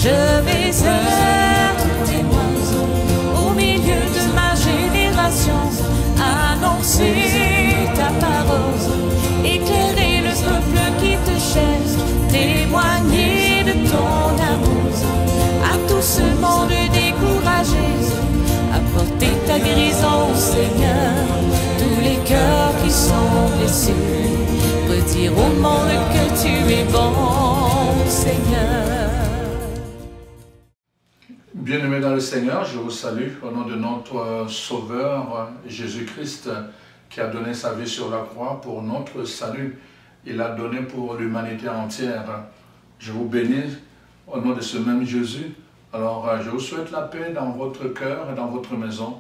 Je vais être témoin au milieu de ma génération, annoncer ta parole, éclairer le peuple qui te cherche, témoigner de ton amour à tout ce monde découragé, apporter ta guérison, Seigneur, tous les cœurs qui sont blessés, redire au monde que tu es bon, Seigneur. Bien-aimés dans le Seigneur, je vous salue au nom de notre Sauveur Jésus-Christ qui a donné sa vie sur la croix pour notre salut. Il l'a donné pour l'humanité entière. Je vous bénis au nom de ce même Jésus. Alors, je vous souhaite la paix dans votre cœur et dans votre maison.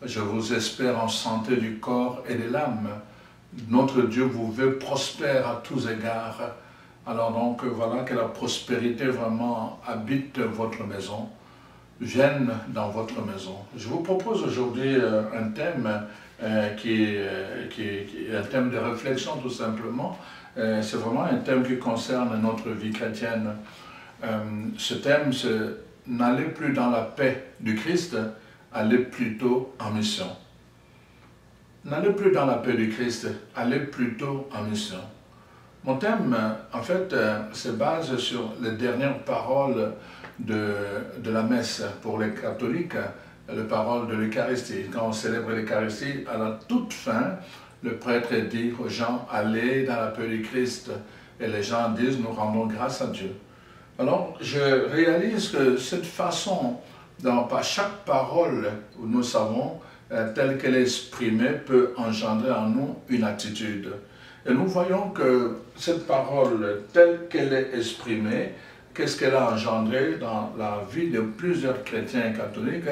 Je vous espère en santé du corps et de l'âme. Notre Dieu vous veut prospère à tous égards. Alors donc, voilà que la prospérité vraiment habite votre maison, vienne dans votre maison. Je vous propose aujourd'hui un thème qui est un thème de réflexion tout simplement. C'est vraiment un thème qui concerne notre vie chrétienne. Ce thème, c'est n'allez plus dans la paix du Christ, allez plutôt en mission. N'allez plus dans la paix du Christ, allez plutôt en mission. Mon thème, en fait, se base sur les dernières paroles de la messe pour les catholiques, les paroles de l'Eucharistie. Quand on célèbre l'Eucharistie, à la toute fin, le prêtre dit aux gens, allez dans la paix du Christ. Et les gens disent, nous rendons grâce à Dieu. Alors, je réalise que cette façon, par chaque parole, nous savons, telle qu'elle est exprimée, peut engendrer en nous une attitude. Et nous voyons que cette parole, telle qu'elle est exprimée, qu'est-ce qu'elle a engendré dans la vie de plusieurs chrétiens catholiques?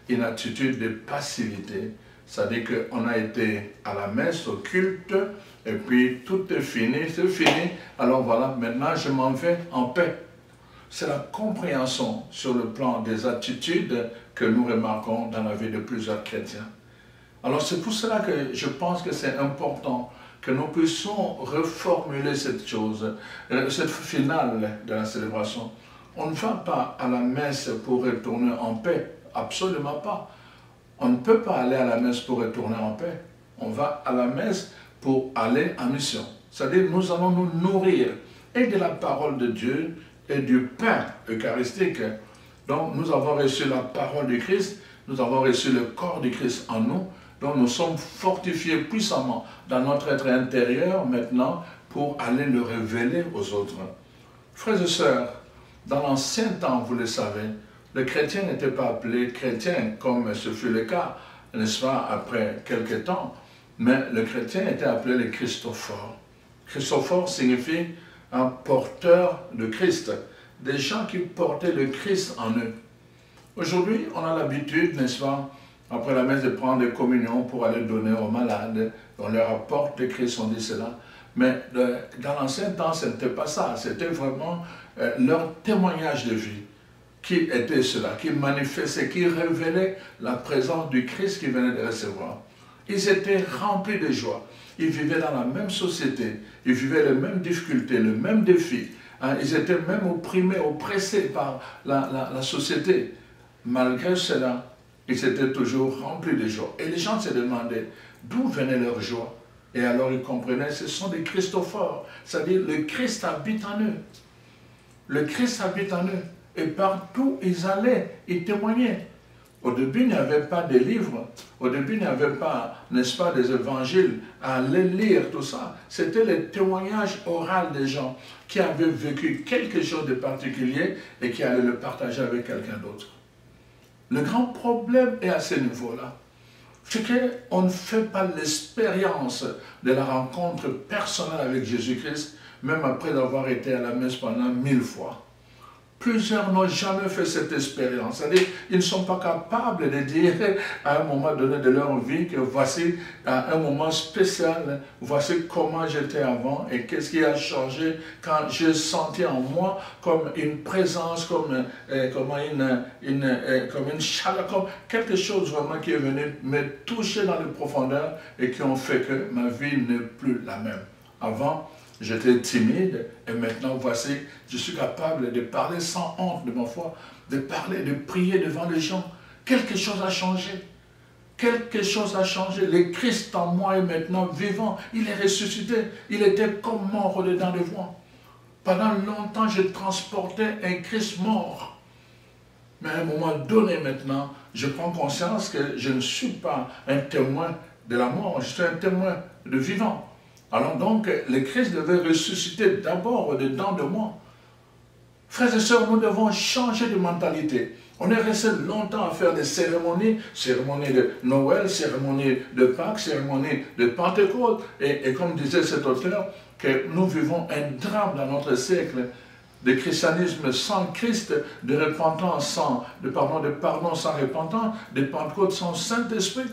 Une attitude de passivité. C'est-à-dire qu'on a été à la messe, au culte, et puis tout est fini, c'est fini. Alors voilà, maintenant je m'en vais en paix. C'est la compréhension sur le plan des attitudes que nous remarquons dans la vie de plusieurs chrétiens. Alors c'est pour cela que je pense que c'est important que nous puissions reformuler cette chose, cette finale de la célébration. On ne va pas à la messe pour retourner en paix, absolument pas. On ne peut pas aller à la messe pour retourner en paix. On va à la messe pour aller en mission. C'est-à-dire nous allons nous nourrir et de la parole de Dieu et du pain eucharistique. Donc nous avons reçu la parole du Christ, nous avons reçu le corps du Christ en nous, donc nous sommes fortifiés puissamment dans notre être intérieur maintenant pour aller le révéler aux autres. Frères et sœurs, dans l'ancien temps, vous le savez, le chrétien n'était pas appelé chrétien comme ce fut le cas, n'est-ce pas, après quelques temps, mais le chrétien était appelé le Christophore. Christophore signifie un porteur de Christ, des gens qui portaient le Christ en eux. Aujourd'hui, on a l'habitude, n'est-ce pas, après la messe, de prendre des communions pour aller donner aux malades. On leur apporte le Christ, on dit cela. Mais dans l'ancien temps, ce n'était pas ça. C'était vraiment leur témoignage de vie qui était cela, qui manifestait, qui révélait la présence du Christ qu'ils venaient de recevoir. Ils étaient remplis de joie. Ils vivaient dans la même société. Ils vivaient les mêmes difficultés, le même défi. Ils étaient même opprimés, oppressés par la société. Malgré cela, ils étaient toujours remplis de joie. Et les gens se demandaient d'où venait leur joie. Et alors ils comprenaient, ce sont des Christophores. C'est-à-dire, le Christ habite en eux. Le Christ habite en eux. Et partout ils allaient, ils témoignaient. Au début, il n'y avait pas de livres. Au début, il n'y avait pas, n'est-ce pas, des évangiles à aller lire, tout ça. C'était le témoignage oral des gens qui avaient vécu quelque chose de particulier et qui allaient le partager avec quelqu'un d'autre. Le grand problème est à ce niveau-là. C'est qu'on ne fait pas l'expérience de la rencontre personnelle avec Jésus-Christ, même après avoir été à la messe pendant 1000 fois. Plusieurs n'ont jamais fait cette expérience. C'est-à-dire, ils ne sont pas capables de dire à un moment donné de leur vie que voici un moment spécial, voici comment j'étais avant et qu'est-ce qui a changé quand j'ai senti en moi comme une présence, comme une chaleur, comme quelque chose vraiment qui est venu me toucher dans les profondeurs et qui ont fait que ma vie n'est plus la même. Avant, j'étais timide, et maintenant, voici, je suis capable de parler sans honte de ma foi, de parler, de prier devant les gens. Quelque chose a changé. Quelque chose a changé. Le Christ en moi est maintenant vivant. Il est ressuscité. Il était comme mort au-dedans de moi. Pendant longtemps, je transportais un Christ mort. Mais à un moment donné maintenant, je prends conscience que je ne suis pas un témoin de la mort, je suis un témoin de vivant. Alors donc, le Christ devait ressusciter d'abord au-dedans de moi. Frères et sœurs, nous devons changer de mentalité. On est resté longtemps à faire des cérémonies, cérémonies de Noël, cérémonies de Pâques, cérémonies de Pentecôte. Et comme disait cet auteur, que nous vivons un drame dans notre siècle de christianisme sans Christ, de repentance sans, de pardon sans repentance, de Pentecôte sans Saint-Esprit,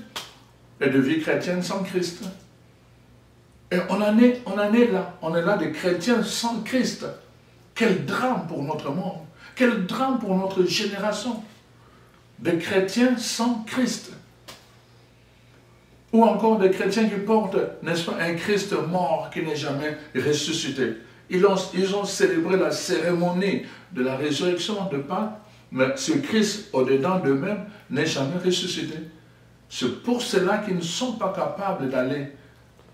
et de vie chrétienne sans Christ. Et on en est là. On est là des chrétiens sans Christ. Quel drame pour notre monde. Quel drame pour notre génération. Des chrétiens sans Christ. Ou encore des chrétiens qui portent, n'est-ce pas, un Christ mort qui n'est jamais ressuscité. Ils ont célébré la cérémonie de la résurrection de Pâques, mais ce Christ au-dedans d'eux-mêmes n'est jamais ressuscité. C'est pour cela qu'ils ne sont pas capables d'aller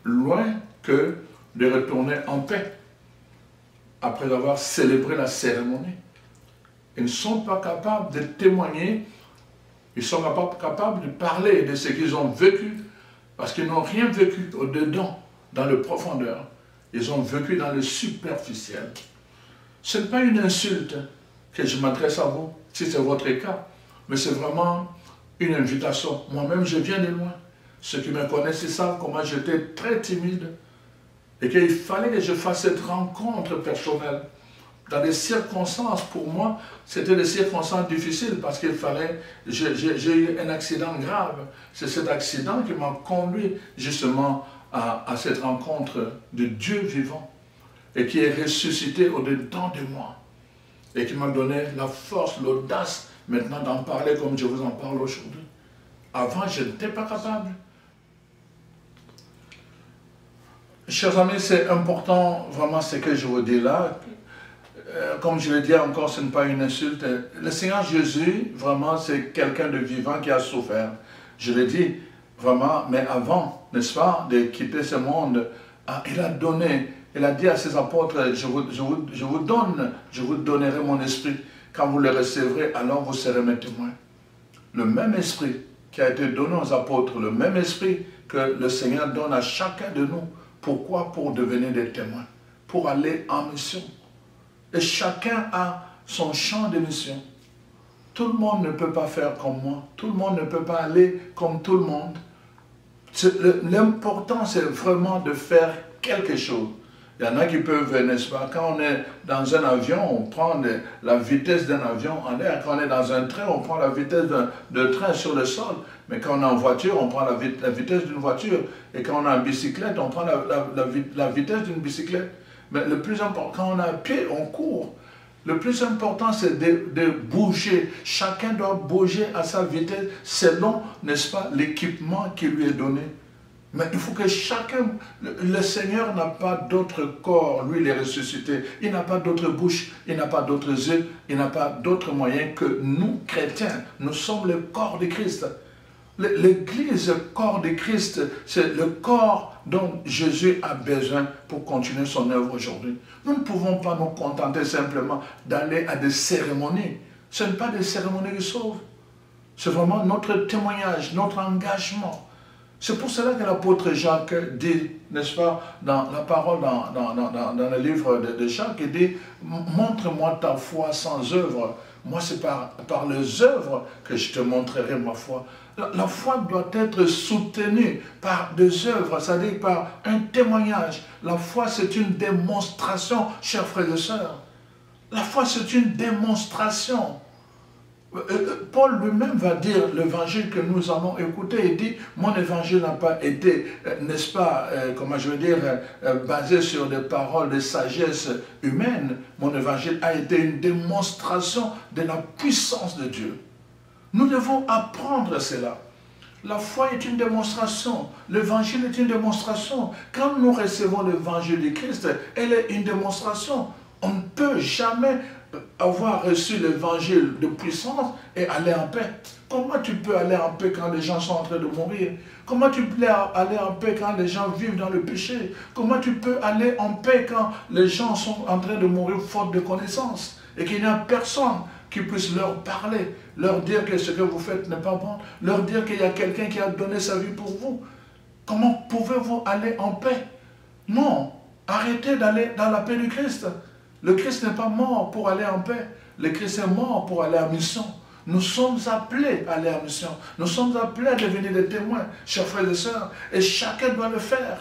loin que de retourner en paix après avoir célébré la cérémonie. Ils ne sont pas capables de témoigner, ils ne sont pas capables de parler de ce qu'ils ont vécu, parce qu'ils n'ont rien vécu au-dedans, dans le profondeur. Ils ont vécu dans le superficiel. Ce n'est pas une insulte que je m'adresse à vous, si c'est votre cas, mais c'est vraiment une invitation. Moi-même, je viens de loin. Ceux qui me connaissent, ils savent comment j'étais très timide et qu'il fallait que je fasse cette rencontre personnelle. Dans des circonstances, pour moi, c'était des circonstances difficiles parce qu'il fallait... J'ai eu un accident grave. C'est cet accident qui m'a conduit justement à cette rencontre de Dieu vivant et qui est ressuscité au-dedans de moi et qui m'a donné la force, l'audace maintenant d'en parler comme je vous en parle aujourd'hui. Avant, je n'étais pas capable. Chers amis, c'est important vraiment ce que je vous dis là. Comme je l'ai dit encore, ce n'est pas une insulte. Le Seigneur Jésus, vraiment, c'est quelqu'un de vivant qui a souffert. Je l'ai dit, vraiment, mais avant, n'est-ce pas, de quitter ce monde, il a donné, il a dit à ses apôtres, je vous donnerai mon esprit. Quand vous le recevrez, alors vous serez mes témoins. Le même esprit qui a été donné aux apôtres, le même esprit que le Seigneur donne à chacun de nous. Pourquoi? Pour devenir des témoins, pour aller en mission. Et chacun a son champ de mission. Tout le monde ne peut pas faire comme moi. Tout le monde ne peut pas aller comme tout le monde. L'important, c'est vraiment de faire quelque chose. Il y en a qui peuvent, n'est-ce pas, quand on est dans un avion, on prend la vitesse d'un avion en l'air. Quand on est dans un train, on prend la vitesse d'un train sur le sol. Mais quand on est en voiture, on prend la vitesse d'une voiture. Et quand on est en bicyclette, on prend la vitesse d'une bicyclette. Mais le plus important, quand on est à pied, on court. Le plus important, c'est de bouger. Chacun doit bouger à sa vitesse selon, n'est-ce pas, l'équipement qui lui est donné. Mais il faut que chacun... Le Seigneur n'a pas d'autre corps, lui il est ressuscité. Il n'a pas d'autre bouche, il n'a pas d'autres yeux, il n'a pas d'autre moyen que nous, chrétiens. Nous sommes le corps de Christ. L'Église, le corps de Christ, c'est le corps dont Jésus a besoin pour continuer son œuvre aujourd'hui. Nous ne pouvons pas nous contenter simplement d'aller à des cérémonies. Ce n'est pas des cérémonies qui sauvent. C'est vraiment notre témoignage, notre engagement. C'est pour cela que l'apôtre Jacques dit, n'est-ce pas, dans la parole, dans le livre de Jacques, il dit, montre-moi ta foi sans œuvre. Moi, c'est par les œuvres que je te montrerai ma foi. La foi doit être soutenue par des œuvres, c'est-à-dire par un témoignage. La foi, c'est une démonstration, chers frères et sœurs. La foi, c'est une démonstration. Paul lui-même va dire l'évangile que nous avons écouté. Il dit, mon évangile n'a pas été, n'est-ce pas, comment je veux dire, basé sur des paroles de sagesse humaine. Mon évangile a été une démonstration de la puissance de Dieu. Nous devons apprendre cela. La foi est une démonstration. L'évangile est une démonstration. Quand nous recevons l'évangile du Christ, elle est une démonstration. On ne peut jamais avoir reçu l'évangile de puissance et aller en paix. Comment tu peux aller en paix quand les gens sont en train de mourir? Comment tu peux aller en paix quand les gens vivent dans le péché? Comment tu peux aller en paix quand les gens sont en train de mourir faute de connaissance et qu'il n'y a personne qui puisse leur parler, leur dire que ce que vous faites n'est pas bon, leur dire qu'il y a quelqu'un qui a donné sa vie pour vous? Comment pouvez-vous aller en paix? Non, arrêtez d'aller dans la paix du Christ. Le Christ n'est pas mort pour aller en paix. Le Christ est mort pour aller en mission. Nous sommes appelés à aller en mission. Nous sommes appelés à devenir des témoins, chers frères et sœurs. Et chacun doit le faire.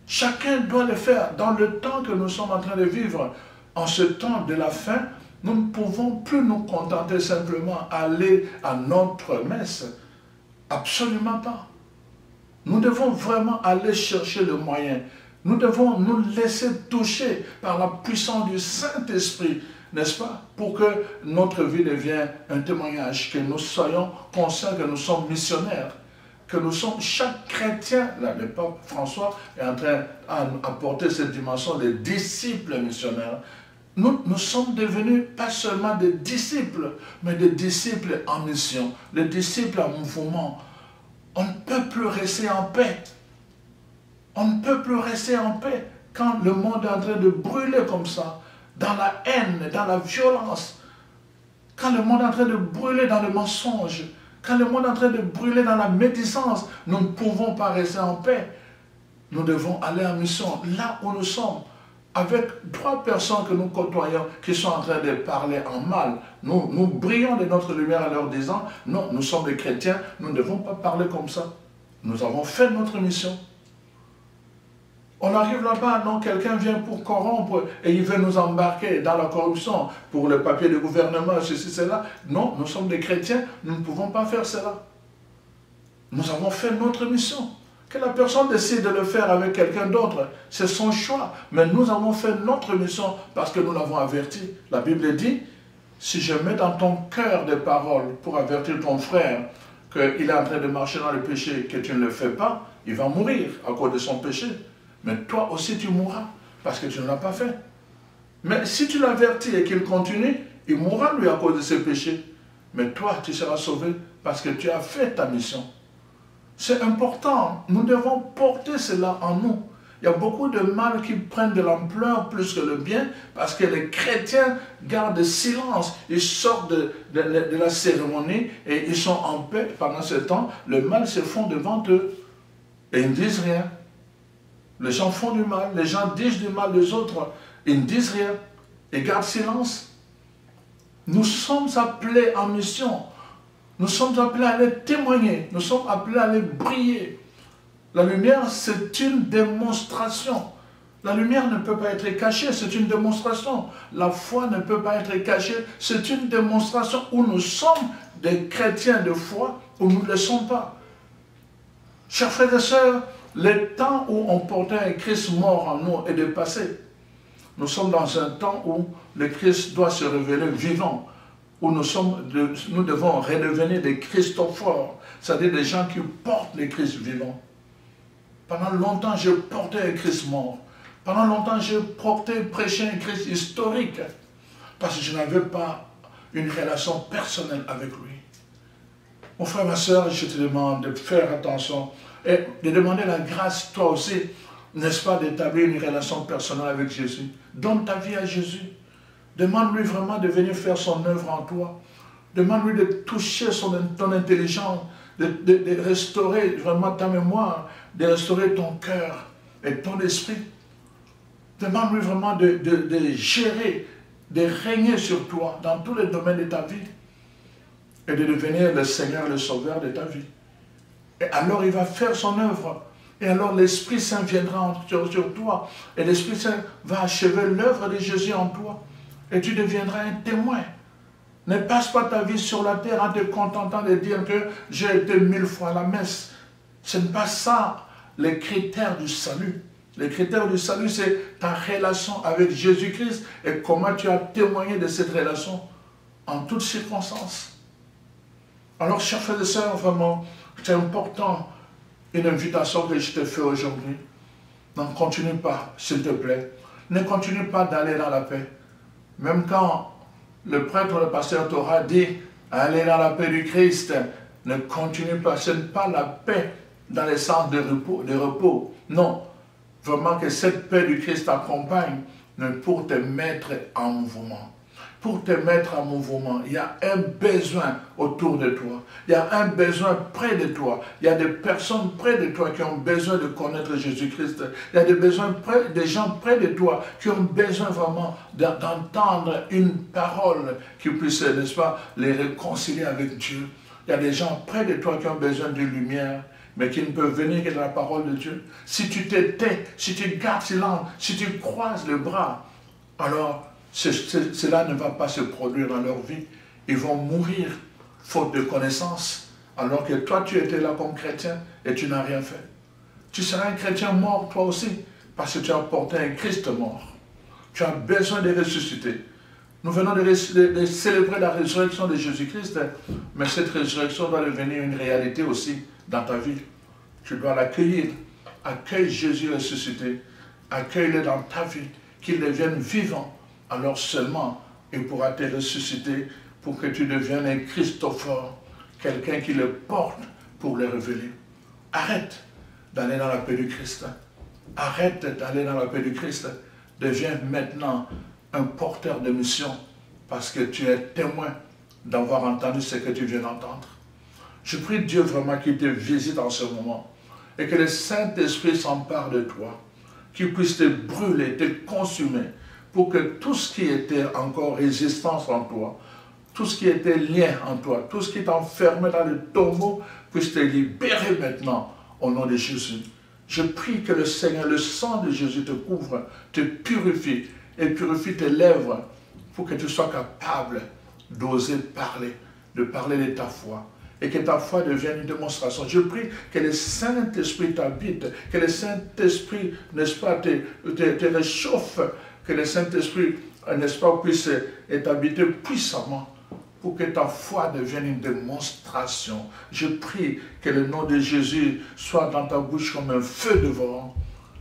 Chacun doit le faire. Dans le temps que nous sommes en train de vivre, en ce temps de la fin, nous ne pouvons plus nous contenter simplement d'aller à notre messe. Absolument pas. Nous devons vraiment aller chercher le moyen. Nous devons nous laisser toucher par la puissance du Saint-Esprit, n'est-ce pas? Pour que notre vie devienne un témoignage, que nous soyons conscients que nous sommes missionnaires, que nous sommes, chaque chrétien, là, le pape François est en train d'apporter cette dimension des disciples missionnaires. Nous sommes devenus pas seulement des disciples, mais des disciples en mission, des disciples en mouvement. On ne peut plus rester en paix. On ne peut plus rester en paix quand le monde est en train de brûler comme ça, dans la haine, dans la violence. Quand le monde est en train de brûler dans le mensonge, quand le monde est en train de brûler dans la médisance, nous ne pouvons pas rester en paix. Nous devons aller en mission, là où nous sommes, avec 3 personnes que nous côtoyons qui sont en train de parler en mal. Nous brillons de notre lumière en leur disant, non, nous sommes des chrétiens, nous ne devons pas parler comme ça. Nous avons fait notre mission. On arrive là-bas, non, quelqu'un vient pour corrompre et il veut nous embarquer dans la corruption pour le papier de gouvernement, ceci, cela. Non, nous sommes des chrétiens, nous ne pouvons pas faire cela. Nous avons fait notre mission. Que la personne décide de le faire avec quelqu'un d'autre, c'est son choix. Mais nous avons fait notre mission parce que nous l'avons averti. La Bible dit, si je mets dans ton cœur des paroles pour avertir ton frère qu'il est en train de marcher dans le péché, que tu ne le fais pas, il va mourir à cause de son péché. Mais toi aussi tu mourras, parce que tu ne l'as pas fait. Mais si tu l'avertis et qu'il continue, il mourra lui à cause de ses péchés. Mais toi, tu seras sauvé parce que tu as fait ta mission. C'est important, nous devons porter cela en nous. Il y a beaucoup de mal qui prennent de l'ampleur plus que le bien, parce que les chrétiens gardent silence. Ils sortent de la cérémonie et ils sont en paix pendant ce temps. Le mal se fond devant eux et ils ne disent rien. Les gens font du mal, les gens disent du mal des autres, ils ne disent rien, ils gardent silence. Nous sommes appelés en mission, nous sommes appelés à aller témoigner, nous sommes appelés à aller briller. La lumière, c'est une démonstration. La lumière ne peut pas être cachée, c'est une démonstration. La foi ne peut pas être cachée, c'est une démonstration où nous sommes des chrétiens de foi, ou nous ne le sommes pas. Chers frères et sœurs, le temps où on portait un Christ mort en nous est dépassé. Nous sommes dans un temps où le Christ doit se révéler vivant, où nous devons redevenir des Christophores, c'est-à-dire des gens qui portent le Christ vivant. Pendant longtemps, je portais un Christ mort. Pendant longtemps, je prêchais un Christ historique, parce que je n'avais pas une relation personnelle avec lui. Mon frère, ma soeur, je te demande de faire attention et de demander la grâce, toi aussi, n'est-ce pas, d'établir une relation personnelle avec Jésus. Donne ta vie à Jésus. Demande-lui vraiment de venir faire son œuvre en toi. Demande-lui de toucher ton intelligence, de restaurer vraiment ta mémoire, de restaurer ton cœur et ton esprit. Demande-lui vraiment de gérer, de régner sur toi dans tous les domaines de ta vie et de devenir le Seigneur, le Sauveur de ta vie. Et alors il va faire son œuvre. Et alors l'Esprit Saint viendra sur toi. Et l'Esprit Saint va achever l'œuvre de Jésus en toi. Et tu deviendras un témoin. Ne passe pas ta vie sur la terre en te contentant de dire que j'ai été 1000 fois à la messe. Ce n'est pas ça les critères du salut. Les critères du salut, c'est ta relation avec Jésus-Christ et comment tu as témoigné de cette relation en toutes circonstances. Alors, chers frères et sœurs, vraiment, C'est important, une invitation que je te fais aujourd'hui. N'en continue pas, s'il te plaît. Ne continue pas d'aller dans la paix. Même quand le prêtre ou le pasteur t'aura dit aller dans la paix du Christ, ne continue pas. Ce n'est pas la paix dans le sens de repos. Non. Vraiment que cette paix du Christ t'accompagne, mais pour te mettre en mouvement. Pour te mettre en mouvement, il y a un besoin autour de toi. Il y a un besoin près de toi. Il y a des personnes près de toi qui ont besoin de connaître Jésus-Christ. Il y a des gens près de toi qui ont besoin vraiment d'entendre une parole qui puisse, n'est-ce pas, les réconcilier avec Dieu. Il y a des gens près de toi qui ont besoin de lumière, mais qui ne peuvent venir que de la parole de Dieu. Si tu te tais, si tu gardes silence, si tu croises les bras, alors cela ne va pas se produire dans leur vie. Ils vont mourir faute de connaissance, alors que toi tu étais là comme chrétien et tu n'as rien fait. Tu seras un chrétien mort toi aussi, parce que tu as porté un Christ mort. Tu as besoin de ressusciter. Nous venons de célébrer la résurrection de Jésus-Christ, mais cette résurrection doit devenir une réalité aussi dans ta vie. Tu dois l'accueillir. Accueille Jésus ressuscité. Accueille-le dans ta vie, qu'il devienne vivant. Alors seulement, il pourra te ressusciter pour que tu deviennes un Christophore, quelqu'un qui le porte pour le révéler. Arrête d'aller dans la paix du Christ. Arrête d'aller dans la paix du Christ. Deviens maintenant un porteur de mission parce que tu es témoin d'avoir entendu ce que tu viens d'entendre. Je prie Dieu vraiment qu'il te visite en ce moment et que le Saint-Esprit s'empare de toi, qu'il puisse te brûler, te consumer, pour que tout ce qui était encore résistance en toi, tout ce qui était lien en toi, tout ce qui t'enfermait dans le tombeau, puisse te libérer maintenant au nom de Jésus. Je prie que le Seigneur, le sang de Jésus te couvre, te purifie et purifie tes lèvres pour que tu sois capable d'oser parler, de parler de ta foi et que ta foi devienne une démonstration. Je prie que le Saint-Esprit t'habite, que le Saint-Esprit, n'est-ce pas, te réchauffe, que le Saint-Esprit, n'est-ce pas, puisse t'habiter puissamment pour que ta foi devienne une démonstration. Je prie que le nom de Jésus soit dans ta bouche comme un feu dévorant,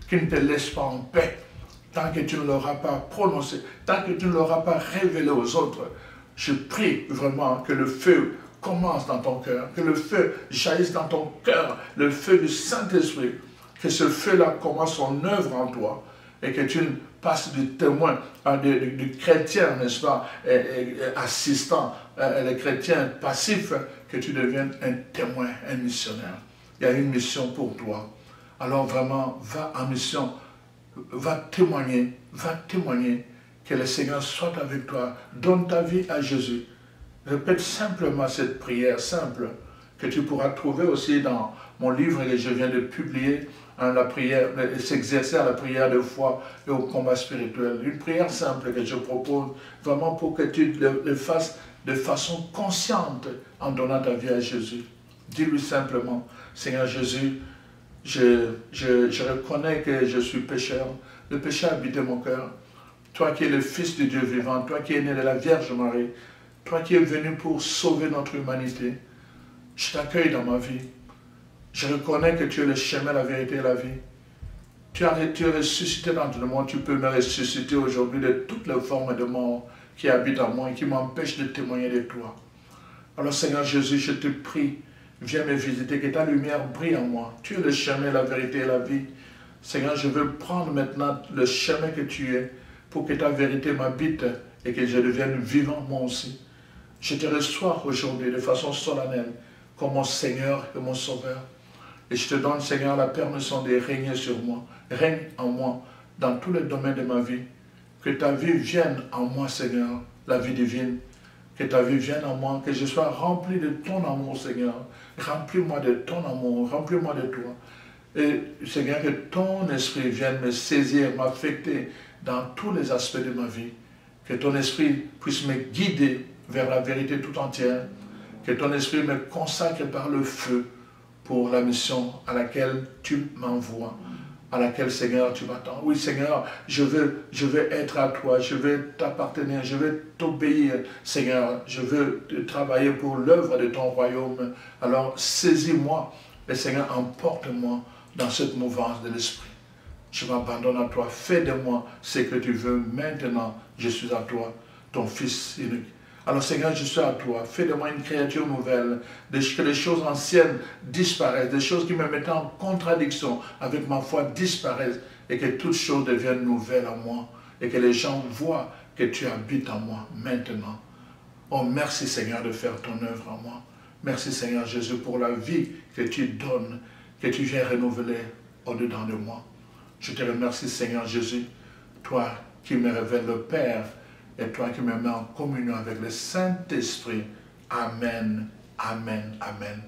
qui ne te laisse pas en paix, tant que tu ne l'auras pas prononcé, tant que tu ne l'auras pas révélé aux autres. Je prie vraiment que le feu commence dans ton cœur, que le feu jaillisse dans ton cœur, le feu du Saint-Esprit, que ce feu-là commence son œuvre en toi, et que tu passes du témoin, du chrétien, n'est-ce pas, assistant, le chrétien passif, que tu deviennes un témoin, un missionnaire. Il y a une mission pour toi. Alors vraiment, va en mission, va témoigner, que le Seigneur soit avec toi. Donne ta vie à Jésus. Répète simplement cette prière simple, que tu pourras trouver aussi dans mon livre que je viens de publier, la prière, s'exercer à la prière de foi et au combat spirituel. Une prière simple que je propose, vraiment pour que tu le fasses de façon consciente en donnant ta vie à Jésus. Dis-lui simplement, Seigneur Jésus, je reconnais que je suis pécheur. Le péché a habité mon cœur. Toi qui es le Fils de Dieu vivant, toi qui es né de la Vierge Marie, toi qui es venu pour sauver notre humanité, je t'accueille dans ma vie. Je reconnais que tu es le chemin, la vérité et la vie. Tu es ressuscité dans le monde, tu peux me ressusciter aujourd'hui de toutes les formes de mort qui habitent en moi et qui m'empêchent de témoigner de toi. Alors Seigneur Jésus, je te prie, viens me visiter, que ta lumière brille en moi. Tu es le chemin, la vérité et la vie. Seigneur, je veux prendre maintenant le chemin que tu es pour que ta vérité m'habite et que je devienne vivant moi aussi. Je te reçois aujourd'hui de façon solennelle comme mon Seigneur et mon Sauveur. Et je te donne, Seigneur, la permission de régner sur moi. Règne en moi dans tous les domaines de ma vie. Que ta vie vienne en moi, Seigneur, la vie divine. Que ta vie vienne en moi, que je sois rempli de ton amour, Seigneur. Remplis-moi de ton amour, remplis-moi de toi. Et Seigneur, que ton esprit vienne me saisir, m'affecter dans tous les aspects de ma vie. Que ton esprit puisse me guider vers la vérité tout entière. Que ton esprit me consacre par le feu pour la mission à laquelle tu m'envoies. à laquelle, Seigneur, tu m'attends. Oui, Seigneur, je veux être à toi, je veux t'appartenir, je veux t'obéir, Seigneur. Je veux travailler pour l'œuvre de ton royaume. Alors, saisis-moi et, Seigneur, emporte-moi dans cette mouvance de l'Esprit. Je m'abandonne à toi. Fais de moi ce que tu veux maintenant. Je suis à toi, ton Fils unique. Alors, Seigneur, je suis à toi. Fais de moi une créature nouvelle. Que les choses anciennes disparaissent. Des choses qui me mettaient en contradiction avec ma foi disparaissent. Et que toutes choses deviennent nouvelles à moi. Et que les gens voient que tu habites en moi maintenant. Oh, merci, Seigneur, de faire ton œuvre en moi. Merci, Seigneur Jésus, pour la vie que tu donnes, que tu viens renouveler au-dedans de moi. Je te remercie, Seigneur Jésus, toi qui me révèles le Père, et toi qui me mets en communion avec le Saint-Esprit. Amen, amen, amen.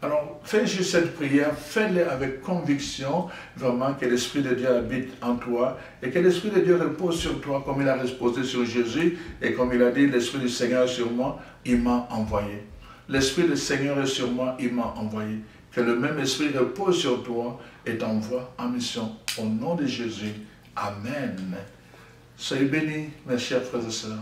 Alors, fais juste cette prière, fais-le avec conviction, vraiment que l'Esprit de Dieu habite en toi, et que l'Esprit de Dieu repose sur toi comme il a reposé sur Jésus, et comme il a dit, l'Esprit du Seigneur est sur moi, il m'a envoyé. L'Esprit du Seigneur est sur moi, il m'a envoyé. Que le même Esprit repose sur toi et t'envoie en mission. Au nom de Jésus, amen. Soyez bénis, mes chers frères et sœurs.